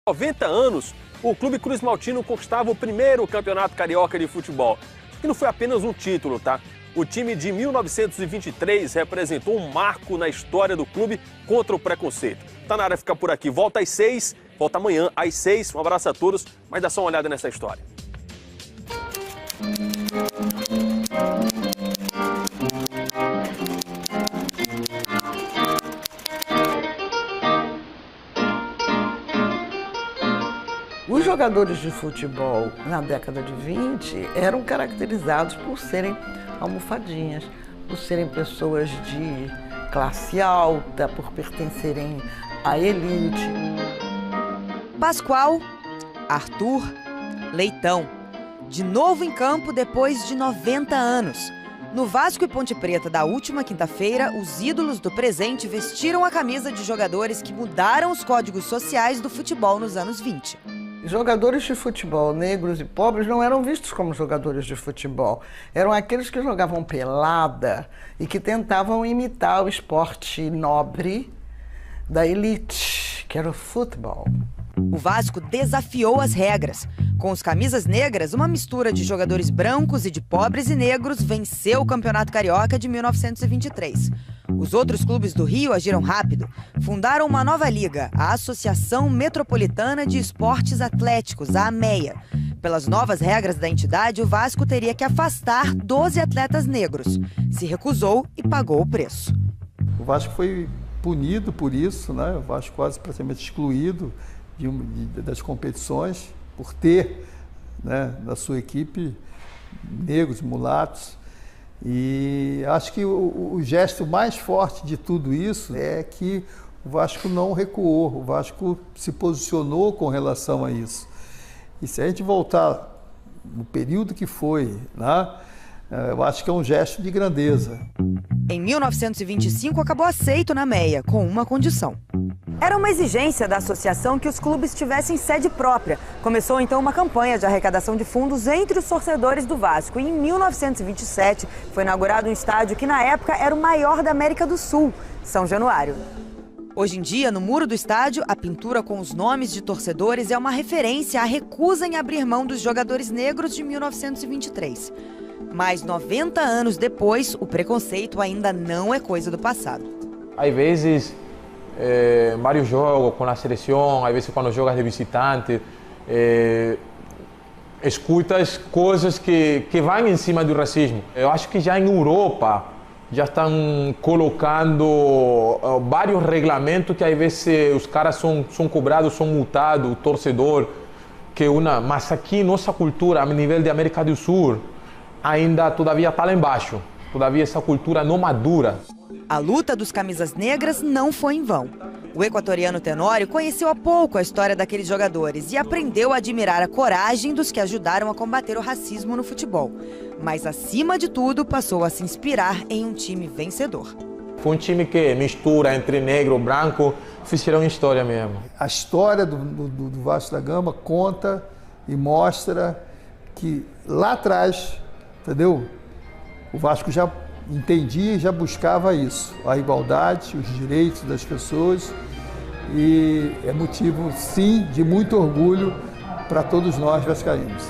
90 anos, o Clube Cruz Maltino conquistava o primeiro campeonato carioca de futebol. Só que não foi apenas um título, tá? O time de 1923 representou um marco na história do clube contra o preconceito. Tá na área, ficar por aqui. Volta às 6, volta amanhã às 6. Um abraço a todos, mas dá só uma olhada nessa história. Os jogadores de futebol na década de 20 eram caracterizados por serem almofadinhas, por serem pessoas de classe alta, por pertencerem à elite. Pascoal, Arthur, Leitão, de novo em campo depois de 90 anos. No Vasco e Ponte Preta da última quinta-feira, os ídolos do presente vestiram a camisa de jogadores que mudaram os códigos sociais do futebol nos anos 20. Jogadores de futebol negros e pobres não eram vistos como jogadores de futebol. Eram aqueles que jogavam pelada e que tentavam imitar o esporte nobre da elite, que era o futebol. O Vasco desafiou as regras. Com os camisas negras, uma mistura de jogadores brancos e de pobres e negros venceu o Campeonato Carioca de 1923. Os outros clubes do Rio agiram rápido. Fundaram uma nova liga, a Associação Metropolitana de Esportes Atléticos, a AMEA. Pelas novas regras da entidade, o Vasco teria que afastar 12 atletas negros. Se recusou e pagou o preço. O Vasco foi punido por isso, né? O Vasco quase praticamente excluído das competições por ter, né, na sua equipe negros, mulatos. E acho que o gesto mais forte de tudo isso é que o Vasco não recuou, o Vasco se posicionou com relação a isso. E se a gente voltar no período que foi, né, eu acho que é um gesto de grandeza. Em 1925, acabou aceito na AMEA, com uma condição. Era uma exigência da associação que os clubes tivessem sede própria. Começou então uma campanha de arrecadação de fundos entre os torcedores do Vasco. E em 1927 foi inaugurado um estádio que na época era o maior da América do Sul, São Januário. Hoje em dia, no muro do estádio, a pintura com os nomes de torcedores é uma referência à recusa em abrir mão dos jogadores negros de 1923. Mas 90 anos depois, o preconceito ainda não é coisa do passado. Às vezes, vários jogos com a seleção, às vezes quando jogas de visitante, escutas coisas que vão em cima do racismo. Eu acho que já em Europa já estão colocando vários regulamentos que às vezes os caras são cobrados, são multados, o torcedor. Mas aqui, nossa cultura, a nível de América do Sul, ainda todavia está lá embaixo. Todavia essa cultura não madura. A luta dos camisas negras não foi em vão. O equatoriano Tenório conheceu há pouco a história daqueles jogadores e aprendeu a admirar a coragem dos que ajudaram a combater o racismo no futebol. Mas, acima de tudo, passou a se inspirar em um time vencedor. Foi um time que mistura entre negro e branco, fizeram história mesmo. A história do Vasco da Gama conta e mostra que lá atrás, entendeu? O Vasco já entendia e já buscava isso, a igualdade, os direitos das pessoas, e é motivo, sim, de muito orgulho para todos nós vascaínos.